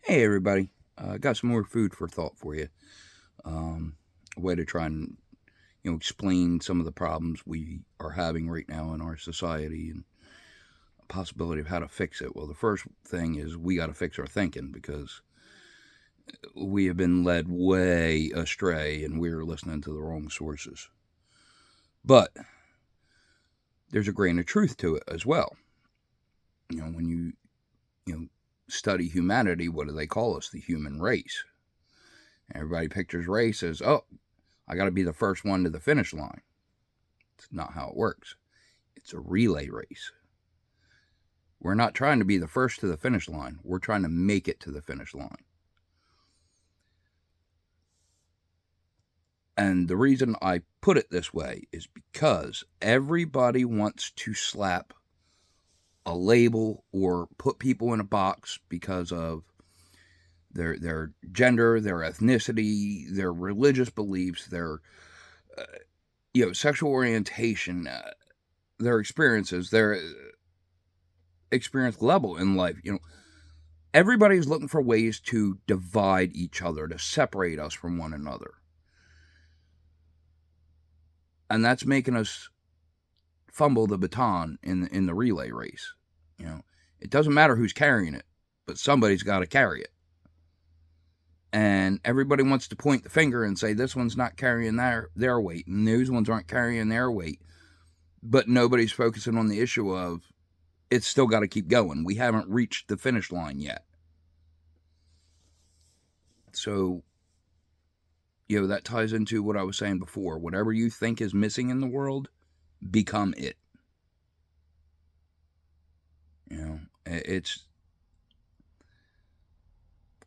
Hey, everybody. Got some more food for thought for you. A way to try and explain some of the problems we are having right now in our society and a possibility of how to fix it. Well, the first thing is we got to fix our thinking because we have been led way astray and we're listening to the wrong sources. But there's a grain of truth to it as well. When you study humanity, what do they call us? The human race. Everybody pictures race as, oh, I got to be the first one to the finish line. It's not how it works. It's a relay race. We're not trying to be the first to the finish line. We're trying to make it to the finish line. And the reason I put it this way is because everybody wants to slap a label or put people in a box because of their gender, their ethnicity, their religious beliefs, their sexual orientation, their experiences, their experience level in life. Everybody's looking for ways to divide each other, to separate us from one another. And that's making us fumble the baton in the relay race. It doesn't matter who's carrying it, but somebody's got to carry it. And everybody wants to point the finger and say this one's not carrying their weight, and those ones aren't carrying their weight. But nobody's focusing on the issue of it's still got to keep going. We haven't reached the finish line yet. So, that ties into what I was saying before. Whatever you think is missing in the world, become it. It's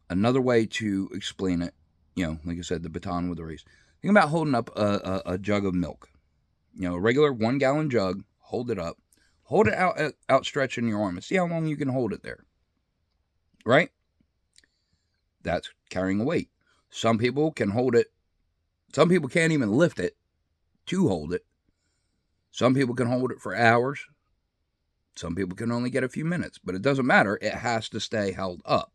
another way to explain it. Like I said, the baton with the race. Think about holding up a jug of milk. A regular 1 gallon jug. Hold it up. Hold it outstretched in your arm and see how long you can hold it there. Right? That's carrying a weight. Some people can hold it. Some people can't even lift it to hold it. Some people can hold it for hours. Some people can only get a few minutes. But it doesn't matter. It has to stay held up.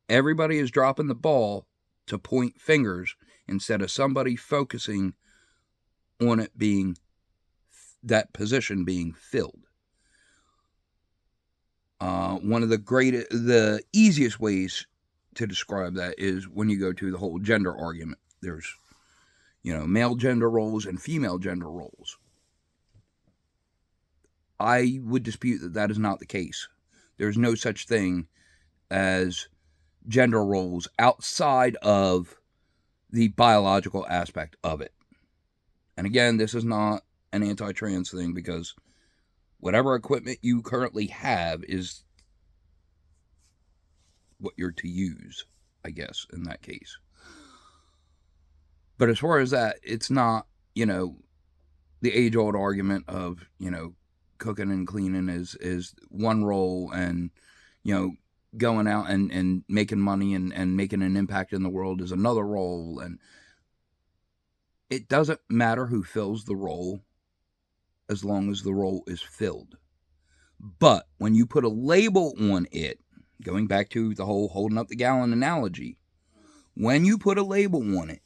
Everybody is dropping the ball to point fingers instead of somebody focusing on it being, that position being filled. One of the easiest ways to describe that is when you go to the whole gender argument. There's, male gender roles and female gender roles. I would dispute that is not the case. There's no such thing as gender roles outside of the biological aspect of it. And again, this is not an anti-trans thing because whatever equipment you currently have is what you're to use, I guess, in that case. But as far as that, it's not, the age-old argument of, cooking and cleaning is one role and, going out and making money and making an impact in the world is another role. And it doesn't matter who fills the role as long as the role is filled. But when you put a label on it, going back to the whole holding up the gallon analogy, when you put a label on it,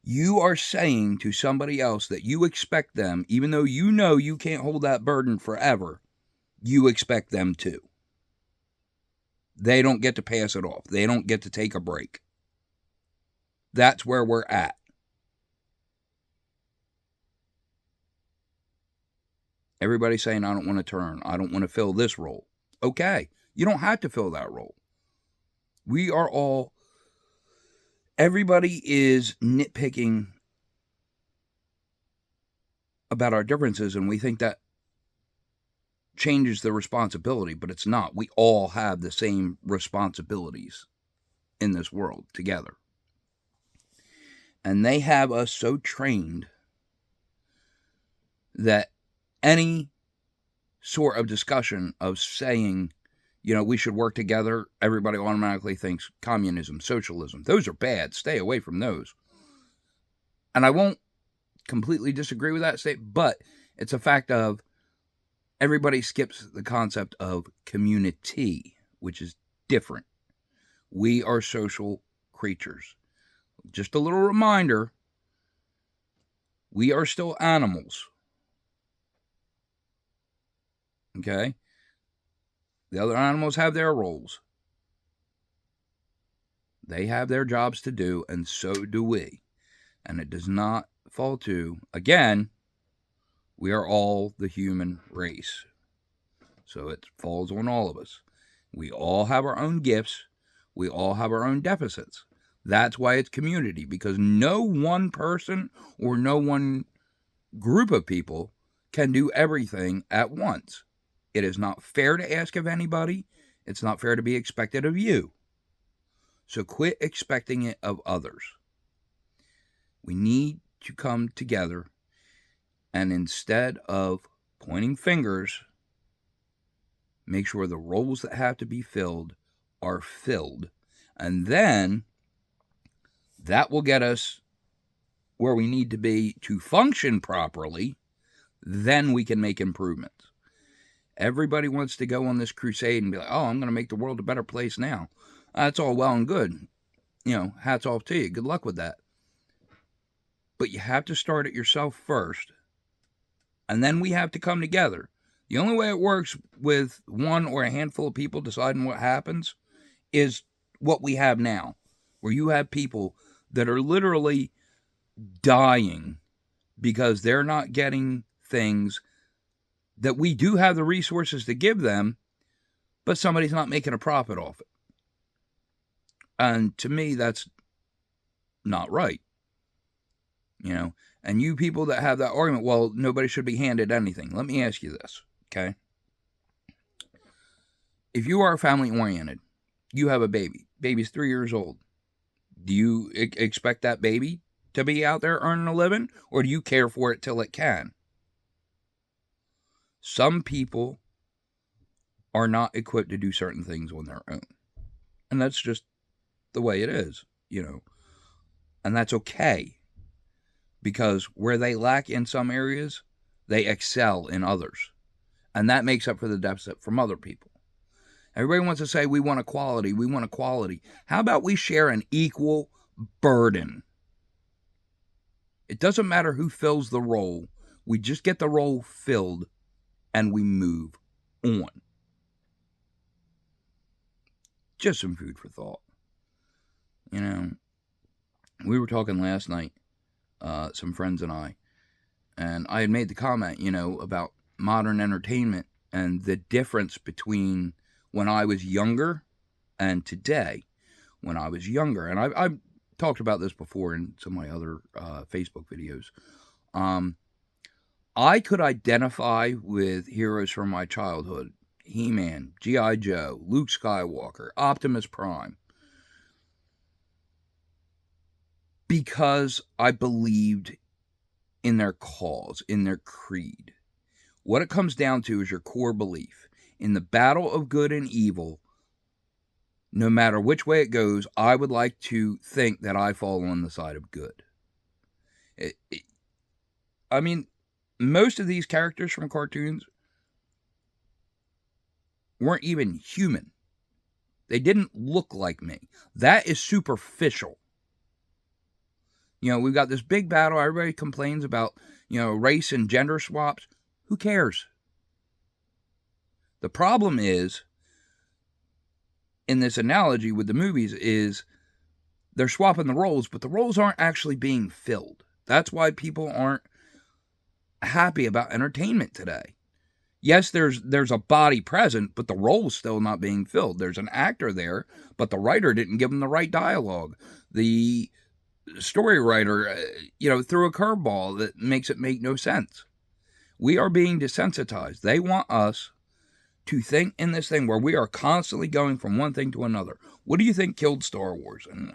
you are saying to somebody else that you expect them, even though you know you can't hold that burden forever, you expect them to. They don't get to pass it off. They don't get to take a break. That's where we're at. Everybody's saying, I don't want to turn. I don't want to fill this role. Okay, you don't have to fill that role. We are all, everybody is nitpicking about our differences, and we think that changes the responsibility, but it's not. We all have the same responsibilities in this world together. And they have us so trained that any sort of discussion of saying, we should work together, everybody automatically thinks communism, socialism. Those are bad. Stay away from those. And I won't completely disagree with that statement, but it's a fact of everybody skips the concept of community, which is different. We are social creatures. Just a little reminder, we are still animals. Okay? The other animals have their roles. They have their jobs to do, and so do we. And it does not fall to, again, we are all the human race. So it falls on all of us. We all have our own gifts. We all have our own deficits. That's why it's community, because no one person or no one group of people can do everything at once. It is not fair to ask of anybody. It's not fair to be expected of you. So quit expecting it of others. We need to come together, and instead of pointing fingers, make sure the roles that have to be filled are filled. And then that will get us where we need to be to function properly. Then we can make improvements. Everybody wants to go on this crusade and be like, oh, I'm going to make the world a better place now. That's all well and good. Hats off to you. Good luck with that. But you have to start it yourself first. And then we have to come together. The only way it works with one or a handful of people deciding what happens is what we have now, where you have people that are literally dying because they're not getting things that we do have the resources to give them, but somebody's not making a profit off it. And to me, that's not right. And you people that have that argument, well, nobody should be handed anything. Let me ask you this, okay? If you are family oriented, you have a baby. Baby's 3 years old. Do you expect that baby to be out there earning a living, or do you care for it till it can? Some people are not equipped to do certain things on their own. And that's just the way it is, And that's okay. Because where they lack in some areas, they excel in others. And that makes up for the deficit from other people. Everybody wants to say, we want equality, we want equality. How about we share an equal burden? It doesn't matter who fills the role. We just get the role filled and we move on. Just some food for thought. We were talking last night, some friends and I had made the comment, about modern entertainment and the difference between when I was younger and today. When I was younger, and I've talked about this before in some of my other Facebook videos, I could identify with heroes from my childhood: He-Man, G.I. Joe, Luke Skywalker, Optimus Prime, because I believed in their cause, in their creed. What it comes down to is your core belief. In the battle of good and evil, no matter which way it goes, I would like to think that I fall on the side of good. Most of these characters from cartoons weren't even human. They didn't look like me. That is superficial. We've got this big battle. Everybody complains about, race and gender swaps. Who cares? The problem is, in this analogy with the movies, is they're swapping the roles, but the roles aren't actually being filled. That's why people aren't happy about entertainment today. Yes, there's a body present, but the role's still not being filled. There's an actor there, but the writer didn't give him the right dialogue. The story writer, threw a curveball that makes it make no sense. We are being desensitized. They want us to think in this thing where we are constantly going from one thing to another. What do you think killed Star Wars? And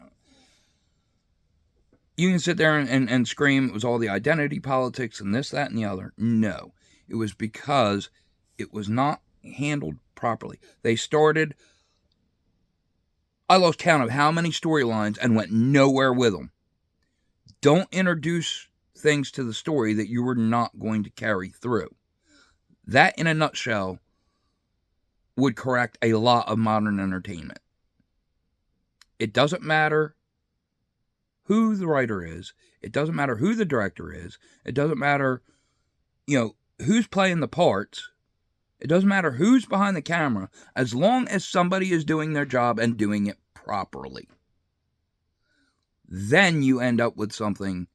you can sit there and scream it was all the identity politics and this, that, and the other. No. It was because it was not handled properly. They started, I lost count of how many storylines and went nowhere with them. Don't introduce things to the story that you were not going to carry through. That, in a nutshell, would correct a lot of modern entertainment. It doesn't matter who the writer is. It doesn't matter who the director is. It doesn't matter, who's playing the parts. It doesn't matter who's behind the camera, as long as somebody is doing their job and doing it properly. Then you end up with something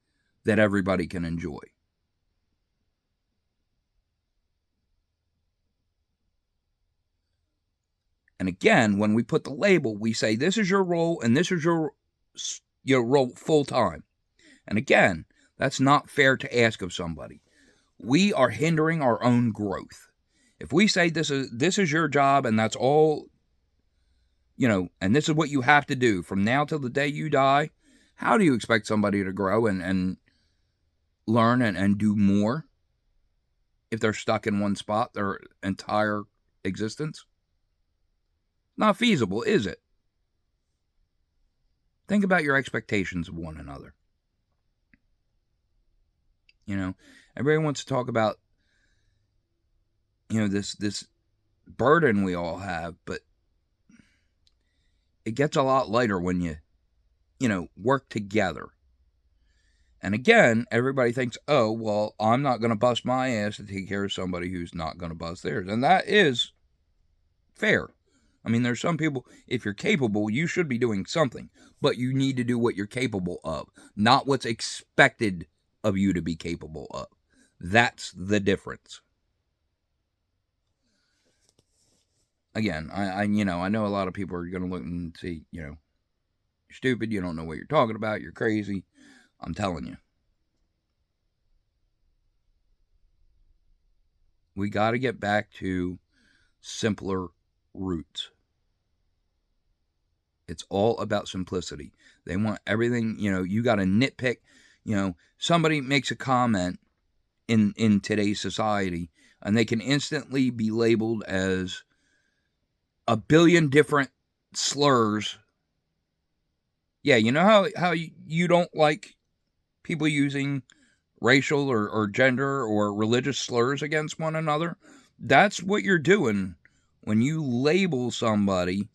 that everybody can enjoy. And again, when we put the label, we say this is your role and this is your role full time. And again, that's not fair to ask of somebody. We are hindering our own growth. If we say this is your job and that's all, and this is what you have to do from now till the day you die, how do you expect somebody to grow and learn and do more if they're stuck in one spot their entire existence? Not feasible, is it? Think about your expectations of one another. Everybody wants to talk about, this burden we all have, but it gets a lot lighter when you work together. And again, everybody thinks, oh, well, I'm not going to bust my ass to take care of somebody who's not going to bust theirs. And that is fair. I mean, there's some people, if you're capable, you should be doing something, but you need to do what you're capable of, not what's expected of you to be capable of. That's the difference. Again, I know a lot of people are going to look and see, you're stupid, you don't know what you're talking about, you're crazy. I'm telling you. We got to get back to simpler roots. It's all about simplicity. They want everything, you got to nitpick. Somebody makes a comment in today's society and they can instantly be labeled as a billion different slurs. Yeah, you know how you don't like people using racial or gender or religious slurs against one another? That's what you're doing when you label somebody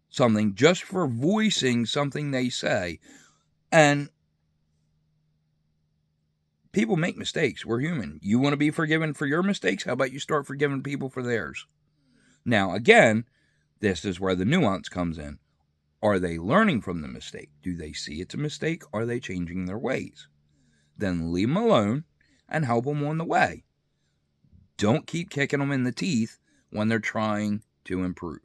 something just for voicing something they say. And people make mistakes. We're human. You want to be forgiven for your mistakes? How about you start forgiving people for theirs? Now, again, this is where the nuance comes in. Are they learning from the mistake? Do they see it's a mistake? Are they changing their ways? Then leave them alone and help them on the way. Don't keep kicking them in the teeth when they're trying to improve.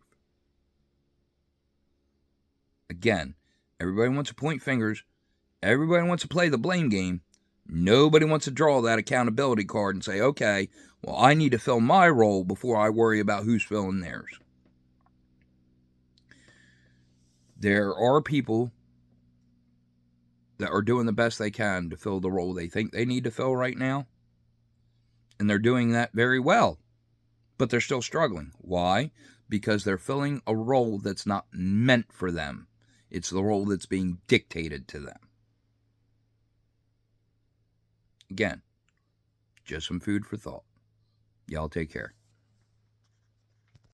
Again, everybody wants to point fingers. Everybody wants to play the blame game. Nobody wants to draw that accountability card and say, okay, well, I need to fill my role before I worry about who's filling theirs. There are people that are doing the best they can to fill the role they think they need to fill right now. And they're doing that very well. But they're still struggling. Why? Because they're filling a role that's not meant for them. It's the role that's being dictated to them. Again, just some food for thought. Y'all take care.